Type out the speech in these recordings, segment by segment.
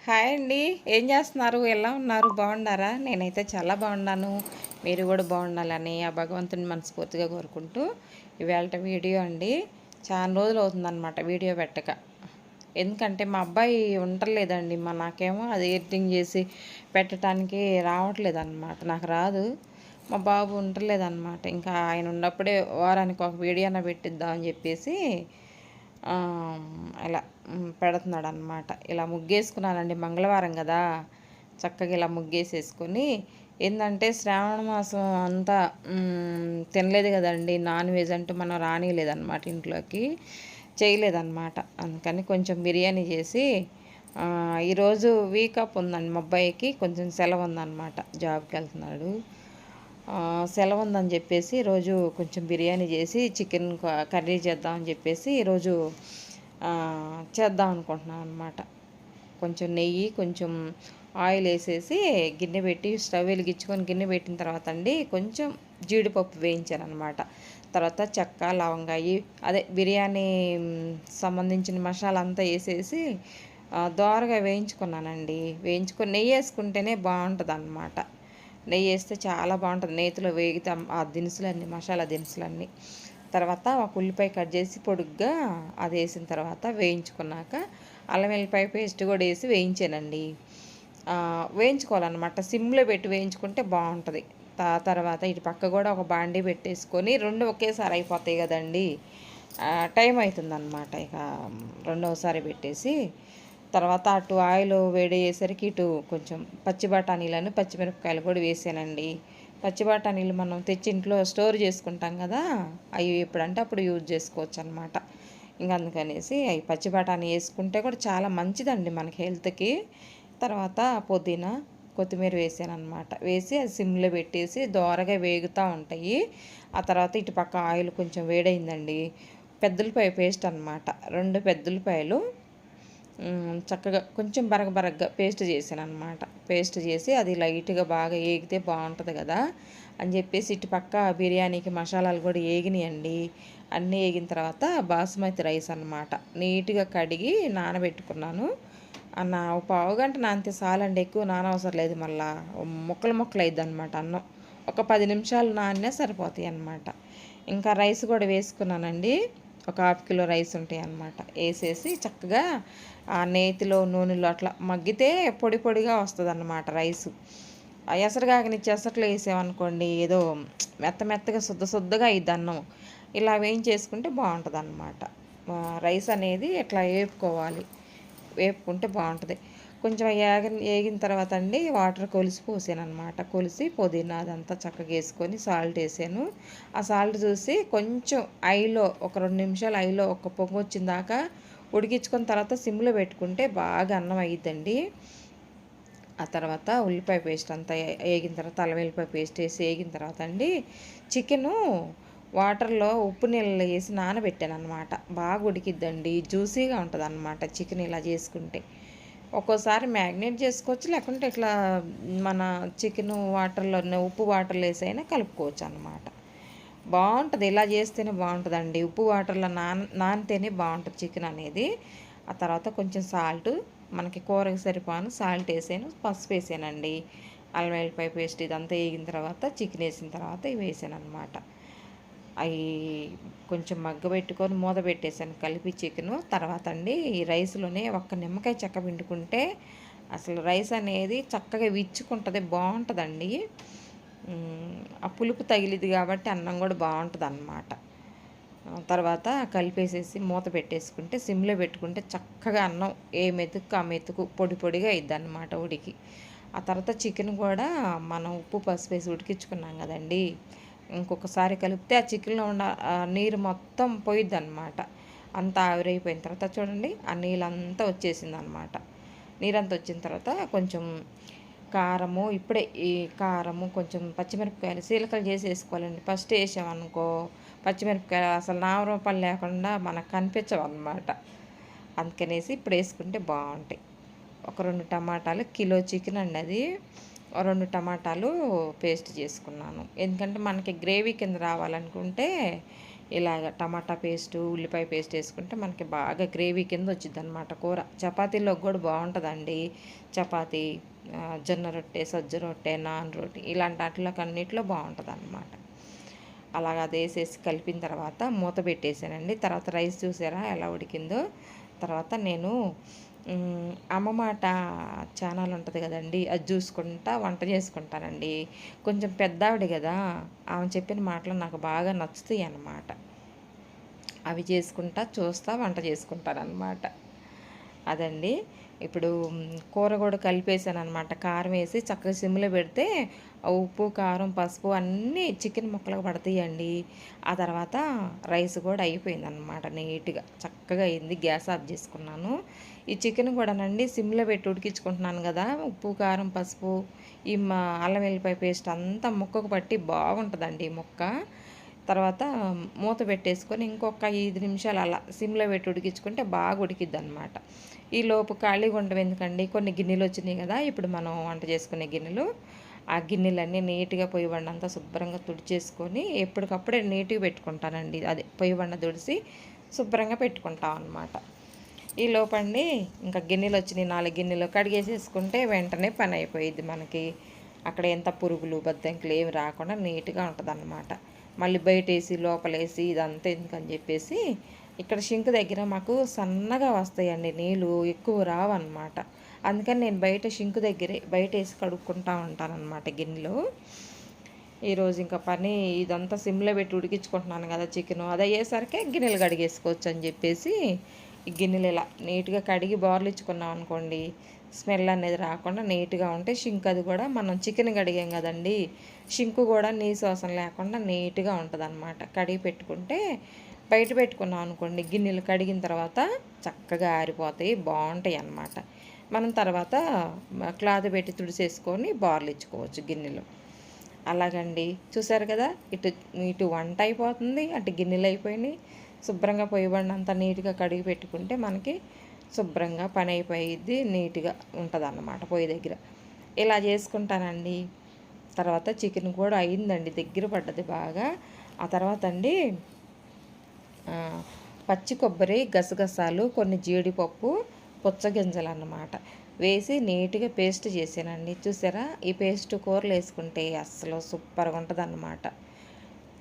Hi అండి. ఏం చేస్తున్నారు? ఎలా ఉన్నారు? బాగున్నారా? నేనైతే చాలా బాగున్నాను. మీరు కూడా బాగుండాలని ఆ భగవంతుని మనస్ఫూర్తిగా కోరుకుంటూ ఇవాళ వీడియో అండి. చాలా రోజులు అవుతుందన్నమాట వీడియో పెట్టక. ఎందుకంటే మా అబ్బాయి ఉండలేదండి. నాకేమో అది ఎడిటింగ్ చేసి పెట్టడానికి రావట్లేదన్నమాట. నాకు రాదు. మా బాబు ఉండలేదన్నమాట. ఇంకా ఆయన ఉన్నప్పుడే వారానికి ఒక వీడియో అయినా పెట్టిద్దామని చెప్పేసి ఇలా పెడుతున్నాడు అనమాట. ఇలా ముగ్గేసుకున్నానండి, మంగళవారం కదా, చక్కగా ఇలా ముగ్గేసేసుకొని. ఏంటంటే శ్రావణ మాసం అంతా తినలేదు కదండి, నాన్ వెజ్ అంటూ మనం రానియలేదన్నమాట, ఇంట్లోకి చేయలేదన్నమాట. అందుకని కొంచెం బిర్యానీ చేసి ఈరోజు వీకప్ ఉందండి, మా అబ్బాయికి కొంచెం సెలవు ఉందన్నమాట, జాబ్కి వెళ్తున్నాడు. సెలవు ఉందని చెప్పేసి ఈరోజు కొంచెం బిర్యానీ చేసి చికెన్ కర్రీ చేద్దామని చెప్పేసి ఈరోజు చేద్దాం అనుకుంటున్నాను అనమాట. కొంచెం నెయ్యి, కొంచెం ఆయిల్ వేసేసి గిన్నె పెట్టి స్టవ్ వెలిగించుకొని గిన్నె పెట్టిన తర్వాత అండి కొంచెం జీడిపప్పు వేయించాను అనమాట. తర్వాత చెక్క, లవంగాయి, అదే బిర్యానీ సంబంధించిన మసాలా అంతా వేసేసి దోరగా వేయించుకున్నానండి. వేయించుకొని నెయ్యి వేసుకుంటేనే బాగుంటుంది అన్నమాట. నెయ్యి వేస్తే చాలా బాగుంటుంది. నేతిలో వేగితే ఆ దినుసులన్నీ, మసాలా దినుసులన్నీ. తర్వాత ఒక ఉల్లిపాయ కట్ చేసి పొడుగ్గా అది వేసిన తర్వాత వేయించుకున్నాక అల్లం వెల్లిపాయ పేస్ట్ కూడా వేసి వేయించానండి. వేయించుకోవాలన్నమాట, సిమ్లో పెట్టి వేయించుకుంటే బాగుంటుంది. తర్వాత ఇటు పక్క కూడా ఒక బాండీ పెట్టేసుకొని, రెండు ఒకేసారి అయిపోతాయి కదండి, టైం అవుతుందన్నమాట. ఇక రెండవసారి పెట్టేసి తర్వాత అటు ఆయిల్ వేడి అయ్యేసరికి ఇటు కొంచెం పచ్చి బఠానీలను, పచ్చిమిరపకాయలు కూడా వేసానండి. పచ్చి బఠానీలు మనం తెచ్చి ఇంట్లో స్టోర్ చేసుకుంటాం కదా, అవి ఎప్పుడంటే అప్పుడు యూజ్ చేసుకోవచ్చు అనమాట. ఇంకా అందుకనేసి అవి పచ్చి బఠానీ వేసుకుంటే కూడా చాలా మంచిదండి మనకి హెల్త్కి. తర్వాత పుదీనా, కొత్తిమీర వేసాను అనమాట. వేసి అది సిమ్లో పెట్టేసి దోరగా వేగుతూ ఉంటాయి. ఆ తర్వాత ఇటు పక్క ఆయిల్ కొంచెం వేడైందండి, పెద్దలపాయ పేస్ట్ అనమాట, 2 పెద్దలపాయలు చక్కగా కొంచెం బరగబరగ్గా పేస్ట్ చేశాను అనమాట. పేస్ట్ చేసి అది లైట్గా బాగా ఏగితే బాగుంటుంది కదా అని చెప్పేసి ఇటు పక్క బిర్యానీకి మసాలాలు కూడా ఏగినాయండి. అన్నీ వేగిన తర్వాత బాస్మతి రైస్ అనమాట నీట్గా కడిగి నానబెట్టుకున్నాను. అన్న పావుగంట నానితే చాలండి, ఎక్కువ నానవసరం లేదు. మళ్ళీ ముక్కలు ముక్కలు అయింది అనమాట అన్నం. ఒక 10 నిమిషాలు నానినా సరిపోతాయి అన్నమాట. ఇంకా రైస్ కూడా వేసుకున్నానండి. ఒక 1/2 కిలో రైస్ ఉంటాయి అన్నమాట. వేసేసి చక్కగా ఆ నేతిలో, నూనెలో అట్లా మగ్గితే పొడి పొడిగా వస్తుంది అన్నమాట రైసు. ఎసరుగాకనిచ్చి ఎసట్లో వేసామనుకోండి ఏదో మెత్త మెత్తగా శుద్ధగా అయ్యిద్ది అన్నం. ఇలా వేయించేసుకుంటే బాగుంటుంది అన్నమాట. రైస్ అనేది ఇట్లా వేపుకోవాలి, వేపుకుంటే బాగుంటుంది. కొంచెం వేగిన తర్వాత అండి వాటర్ కొలిసి పోసాను అనమాట. కొలిసి పుదీనా అదంతా చక్కగా వేసుకొని సాల్ట్ వేసాను. ఆ సాల్ట్ చూసి కొంచెం ఐలో ఒక 2 నిమిషాలు ఐలో ఒక పొంగు వచ్చిన దాకా ఉడికించుకున్న తర్వాత సిమ్లో పెట్టుకుంటే బాగా అన్నం అయ్యిద్దండి. ఆ తర్వాత ఉల్లిపాయ పేస్ట్ అంతా వేగిన తర్వాత అల్లం వెల్లిపాయ పేస్ట్ వేసి వేగిన తర్వాత అండి చికెను వాటర్లో ఉప్పు నీళ్ళలో వేసి నానబెట్టాను అనమాట. బాగా ఉడికిద్దండి, జ్యూసీగా ఉంటుంది అన్నమాట చికెన్ ఇలా చేసుకుంటే. ఒక్కోసారి మ్యాగ్నేట్ చేసుకోవచ్చు, లేకుంటే ఇట్లా మన చికెన్ వాటర్లో ఉప్పు వాటర్లో వేసి అయినా కలుపుకోవచ్చు అన్నమాట. బాగుంటుంది, ఇలా చేస్తేనే బాగుంటుందండి. ఉప్పు వాటర్లో నానితేనే బాగుంటుంది చికెన్ అనేది. ఆ తర్వాత కొంచెం సాల్ట్, మనకి కూరకి సరిపోను సాల్ట్ వేసాను, పసుపు వేసానండి. అల్లం వెల్లిపాయ పేస్ట్ ఇదంతా వేగిన తర్వాత చికెన్ వేసిన తర్వాత ఇవి వేసాను అనమాట. అవి కొంచెం మగ్గబెట్టుకొని మూత పెట్టేసాను కలిపి చికెను. తర్వాత అండి ఈ రైస్లోనే ఒక్క నిమ్మకాయ చెక్క పిండుకుంటే అసలు రైస్ అనేది చక్కగా విచ్చుకుంటుంది, బాగుంటుందండి. ఆ పులుపు తగిలిది కాబట్టి అన్నం కూడా బాగుంటుంది అన్నమాట. తర్వాత కలిపేసేసి మూత పెట్టేసుకుంటే సిమ్లో పెట్టుకుంటే చక్కగా అన్నం ఏ మెతుకు ఆ మెతుకు పొడి పొడిగా అయిద్ది అన్నమాట ఉడికి. ఆ తర్వాత చికెన్ కూడా మనం ఉప్పు పసుపు వేసి ఉడికించుకున్నాం కదండి, ఇంకొకసారి కలిపితే ఆ చికెన్లో ఉన్న నీరు మొత్తం పోయిద్ది అనమాట. అంతా ఆవిరైపోయిన తర్వాత చూడండి ఆ నీళ్ళంతా వచ్చేసింది అనమాట. నీరంతా వచ్చిన తర్వాత కొంచెం కారము, ఇప్పుడే ఈ కారము కొంచెం పచ్చిమిరపకాయలు చీలకలు చేసి వేసుకోవాలండి. ఫస్ట్ వేసామనుకో పచ్చిమిరపకాయలు అసలు నామరూపాలు లేకుండా మనకు కనిపించవు అన్నమాట. అందుకనేసి ఇప్పుడు వేసుకుంటే బాగుంటాయి. ఒక 2 టమాటాలు, కిలో చికెన్ అండి అది, 2 టమాటాలు పేస్ట్ చేసుకున్నాను. ఎందుకంటే మనకి గ్రేవీ కింద రావాలనుకుంటే ఇలాగ టమాటా పేస్టు ఉల్లిపాయ పేస్ట్ వేసుకుంటే మనకి బాగా గ్రేవీ కింద వచ్చింది అనమాట కూర. చపాతీలోకి కూడా బాగుంటుందండి. చపాతీ, జొన్న రొట్టె, సజ్జ రొట్టె, నాన్ రొట్టె ఇలాంటి వాటిలోకి అన్నిటిలో బాగుంటుంది అనమాట. అలాగ అది వేసేసి కలిపిన తర్వాత మూత పెట్టేసానండి. తర్వాత రైస్ చూసారా ఎలా ఉడికిందో. తర్వాత నేను అమ్మ మాట ఛానల్ ఉంటుంది కదండి, అది చూసుకుంటా వంట చేసుకుంటానండి. కొంచెం పెద్దావిడ కదా, ఆమె చెప్పిన మాటలు నాకు బాగా నచ్చుతాయి అన్నమాట. అవి చేసుకుంటా చూస్తా వంట చేసుకుంటానన్నమాట. అదండి. ఇప్పుడు కూర కూడా కలిపేసాను అనమాట. కారం వేసి చక్కగా సిమ్లో పెడితే ఉప్పు, కారం, పసుపు అన్నీ చికెన్ ముక్కలకు పడతాయండి. ఆ తర్వాత రైస్ కూడా అయిపోయిందనమాట. నీట్గా చక్కగా అయింది. గ్యాస్ ఆఫ్ చేసుకున్నాను. ఈ చికెన్ కూడానండి సిమ్లో పెట్టి ఉడికించుకుంటున్నాను కదా. ఉప్పు, కారం, పసుపు, ఈ అల్లం వెల్లిపాయ పేస్ట్ అంతా ముక్కకు పట్టి బాగుంటుందండి ఈ ముక్క. తర్వాత మూత పెట్టేసుకొని ఇంకొక 5 నిమిషాలు అలా సిమ్లో పెట్టి ఉడికించుకుంటే బాగా ఉడికిద్ది అనమాట. ఈలోపు ఖాళీగా ఉండవు ఎందుకండి, కొన్ని గిన్నెలు వచ్చినాయి కదా. ఇప్పుడు మనం వంట చేసుకునే గిన్నెలు, ఆ గిన్నెలన్నీ నీట్గా పొయ్యి బండ అంతా శుభ్రంగా తుడిచేసుకొని ఎప్పటికప్పుడే నీట్గా పెట్టుకుంటానండి. అదే పొయ్యి బండ తుడిసి శుభ్రంగా పెట్టుకుంటాం అనమాట. ఈ లోపండి ఇంకా గిన్నెలు వచ్చినాయి, 4 గిన్నెలు కడిగేసేసుకుంటే వెంటనే పని అయిపోయిద్ది మనకి. అక్కడ ఎంత పురుగులు బద్దెంకులు ఏమి రాకుండా నీట్గా ఉంటుంది అన్నమాట. మళ్ళీ బయటేసి లోపలేసి ఇదంతా ఎందుకని చెప్పేసి ఇక్కడ షింక్ దగ్గర మాకు సన్నగా వస్తాయండి నీళ్ళు, ఎక్కువ రావన్నమాట. అందుకని నేను బయట షింక్ దగ్గరే బయట వేసి కడుక్కుంటా ఉంటానన్నమాట గిన్నెలో. ఈరోజు ఇంకా పని ఇదంతా సిమ్లో పెట్టి ఉడికించుకుంటున్నాను కదా చికెను, అది అయ్యేసరికి గిన్నెలు కడిగేసుకోవచ్చు అని చెప్పేసి ఈ గిన్నెలు ఇలా నీట్గా కడిగి బోర్లు ఇచ్చుకున్నాం అనుకోండి, స్మెల్ అనేది రాకుండా నీట్గా ఉంటే షింక్ అది కూడా మనం చికెన్ కడిగాం కదండి, షింకు కూడా నీసు వాసన లేకుండా నీట్గా ఉంటుంది అనమాట. కడిగి పెట్టుకుంటే బయట పెట్టుకున్నాం అనుకోండి, గిన్నెలు కడిగిన తర్వాత చక్కగా ఆరిపోతాయి, బాగుంటాయి అన్నమాట. మనం తర్వాత క్లాత్ పెట్టి తుడిసేసుకొని బోర్లు ఇచ్చుకోవచ్చు గిన్నెలు. అలాగండి, చూసారు కదా, ఇటు ఇటు వంట అయిపోతుంది, అటు గిన్నెలు అయిపోయినాయి. శుభ్రంగా పొయ్యి బండి అంతా నీట్గా కడిగి పెట్టుకుంటే మనకి శుభ్రంగా పని అయిపోయిద్ది, నీట్గా ఉంటుంది అన్నమాట పొయ్యి దగ్గర. ఇలా చేసుకుంటానండి. తర్వాత చికెన్ కూడా అయిందండి, దగ్గర పడ్డది బాగా. ఆ తర్వాత అండి పచ్చి కొబ్బరి, గసగసాలు, కొన్ని జీడిపప్పు, పుచ్చగింజలు అన్నమాట వేసి నీట్గా పేస్ట్ చేసానండి. చూసారా, ఈ పేస్ట్ కూరలు వేసుకుంటే అస్సలు సూపర్గా ఉంటుంది అన్నమాట.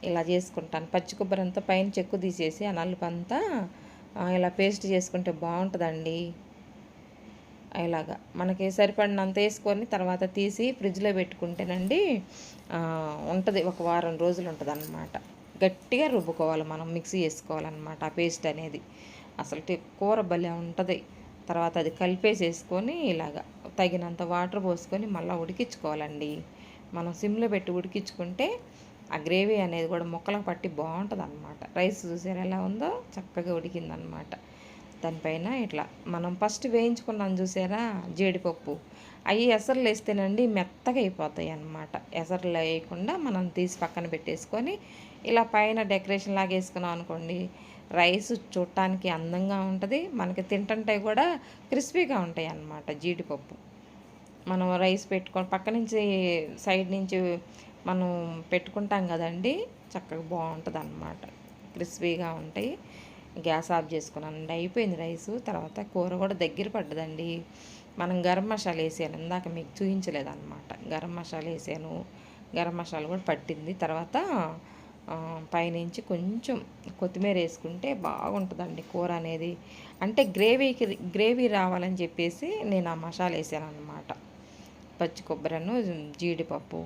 ఇలా చేసుకుంటాను. పచ్చి కొబ్బరి అంతా పైన చెక్కు తీసేసి ఆ నలుపంతా ఇలా పేస్ట్ చేసుకుంటే బాగుంటుందండి. ఇలాగా మనకి సరిపడినంత వేసుకొని తర్వాత తీసి ఫ్రిడ్జ్లో పెట్టుకుంటేనండి ఉంటుంది, ఒక వారం రోజులు ఉంటుంది అన్నమాట. గట్టిగా రుబ్బుకోవాలి, మనం మిక్సీ చేసుకోవాలన్నమాట ఆ పేస్ట్ అనేది. అసలు కూర భలే ఉంటుంది. తర్వాత అది కలిపేసేసుకొని ఇలాగ తగినంత వాటర్ పోసుకొని మళ్ళీ ఉడికించుకోవాలండి. మనం సిమ్లో పెట్టి ఉడికించుకుంటే ఆ గ్రేవీ అనేది కూడా ముక్కలకు పట్టి బాగుంటుంది అన్నమాట. రైస్ చూసారు ఎలా ఉందో, చక్కగా ఉడికిందనమాట. దానిపైన ఇట్లా మనం ఫస్ట్ వేయించుకున్నాం చూసారా జీడిపప్పు, అవి ఎసర్లు వేస్తేనండి మెత్తగా అయిపోతాయి అన్నమాట. ఎసర్లు వేయకుండా మనం తీసి పక్కన పెట్టేసుకొని ఇలా పైన డెకరేషన్ లాగా వేసుకున్నాం అనుకోండి, రైస్ చూడటానికి అందంగా ఉంటుంది, మనకి తింటుంటే కూడా క్రిస్పీగా ఉంటాయి అన్నమాట. జీడిపప్పు మనం రైస్ పెట్టుకొని పక్క నుంచి సైడ్ నుంచి మనం పెట్టుకుంటాం కదండి, చక్కగా బాగుంటుంది అన్నమాట, క్రిస్పీగా ఉంటాయి. గ్యాస్ ఆఫ్ చేసుకున్నానండి, అయిపోయింది రైసు. తర్వాత కూర కూడా దగ్గర పడ్డదండి. మనం గరం మసాలా వేసాను, ఇందాక మీకు చూపించలేదన్నమాట. గరం మసాలా వేసాను, గరం మసాలా కూడా పట్టింది. తర్వాత పైనుంచి కొంచెం కొత్తిమీర వేసుకుంటే బాగుంటుందండి కూర అనేది. అంటే గ్రేవీ రావాలని చెప్పేసి నేను ఆ మసాలా వేసాను అన్నమాట. పచ్చి కొబ్బరిను, జీడిపప్పు,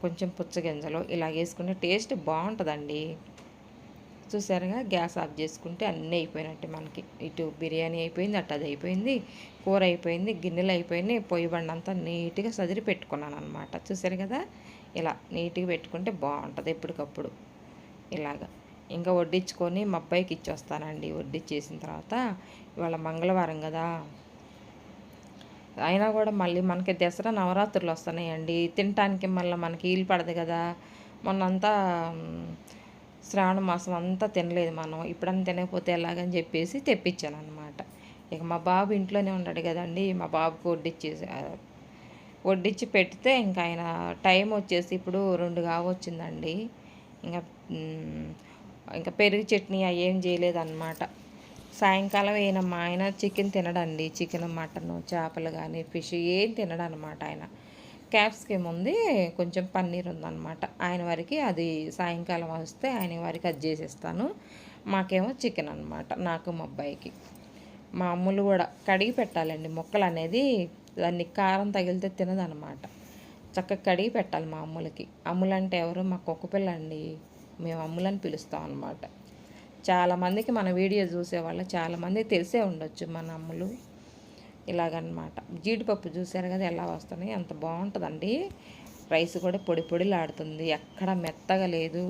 కొంచెం పుచ్చగింజలు ఇలా వేసుకుంటే టేస్ట్ బాగుంటుందండి. చూసారుగా, గ్యాస్ ఆఫ్ చేసుకుంటే అన్నీ అయిపోయినట్టే మనకి. ఇటు బిర్యానీ అయిపోయింది, అటు అది అయిపోయింది, కూర అయిపోయింది, గిన్నెలు అయిపోయినాయి, పొయ్యి బండి అంతా నీట్గా సదిరి పెట్టుకున్నాను అనమాట. చూసారు కదా, ఇలా నీట్గా పెట్టుకుంటే బాగుంటుంది ఎప్పటికప్పుడు. ఇలాగా ఇంకా వడ్డించుకొని మా అబ్బాయికి ఇచ్చొస్తానండి. వడ్డించేసిన తర్వాత ఇవాళ మంగళవారం కదా, అయినా కూడా మళ్ళీ మనకి దసరా నవరాత్రులు వస్తున్నాయండి, తినటానికి మళ్ళీ మనకి వీలు పడదు కదా. మొన్నంతా శ్రావణ మాసం అంతా తినలేదు మనం, ఇప్పుడన్నా తినకపోతే ఎలాగని చెప్పేసి తెప్పించాను అనమాట. ఇక మా బాబు ఇంట్లోనే ఉన్నాడు కదండి, మా బాబుకు వడ్డించి పెడితే ఇంకా ఆయన టైం వచ్చేసి ఇప్పుడు 2 కావచ్చిందండి. ఇంకా ఇంకా పెరుగు చట్నీ అవి ఏం చేయలేదన్నమాట. సాయంకాలం ఈయన మా ఆయన చికెన్ తినడండి. చికెన్, మటను, చేపలు కానీ ఫిష్ ఏం తినడనమాట ఆయన. క్యాప్సికమ్ ఉంది, కొంచెం పన్నీర్ ఉందన్నమాట. ఆయన వారికి అది సాయంకాలం వస్తే ఆయన వారికి అది చేసేస్తాను. మాకేమో చికెన్ అనమాట, నాకు మా అబ్బాయికి. మా అమ్ములు కూడా కడిగి పెట్టాలండి ముక్కలు అనేది, దాన్ని కారం తగిలితే తినదనమాట. చక్కగా కడిగి పెట్టాలి మా అమ్ములకి. అమ్ములంటే ఎవరు? మా కుక్క పిల్ల అండి, మేము అమ్ములని పిలుస్తాం అనమాట. చాలామందికి మన వీడియో చూసేవాళ్ళు చాలామంది తెలిసే ఉండొచ్చు మన అమ్ములు. ఇలాగనమాట. జీడిపప్పు చూసారు కదా ఎలా వస్తున్నాయి, ఎంత బాగుంటుందండి. రైస్ కూడా పొడి పొడిలాడుతుంది, ఎక్కడ మెత్తగా లేదు,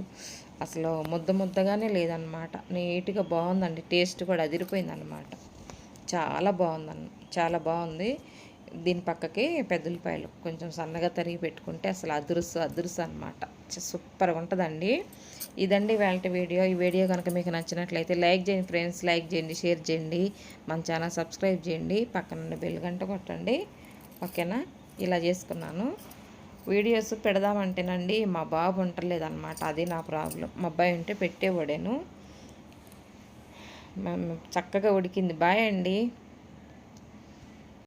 అసలు ముద్ద ముద్దగానే లేదనమాట. నీట్గా బాగుందండి, టేస్ట్ కూడా అదిరిపోయిందనమాట. చాలా బాగుందన్న, చాలా బాగుంది. దీని పక్కకి పెద్దలపాయలు కొంచెం సన్నగా తరిగి పెట్టుకుంటే అసలు అదురుసు అనమాట. సూపర్గా ఉంటుందండి. ఇదండి వాళ్ళ వీడియో. ఈ వీడియో కనుక మీకు నచ్చినట్లయితే లైక్ చేయండి ఫ్రెండ్స్, లైక్ చేయండి, షేర్ చేయండి, మన ఛానల్ సబ్స్క్రైబ్ చేయండి, పక్కన బెల్ గంట కొట్టండి. ఓకేనా? ఇలా చేసుకున్నాను. వీడియోస్ పెడదామంటేనండి మా బాబు ఉండలేదన్నమాట, అది నా ప్రాబ్లం. మా అబ్బాయి ఉంటే పెట్టేవాడాను. చక్కగా ఉడికింది. బాయ్ అండి.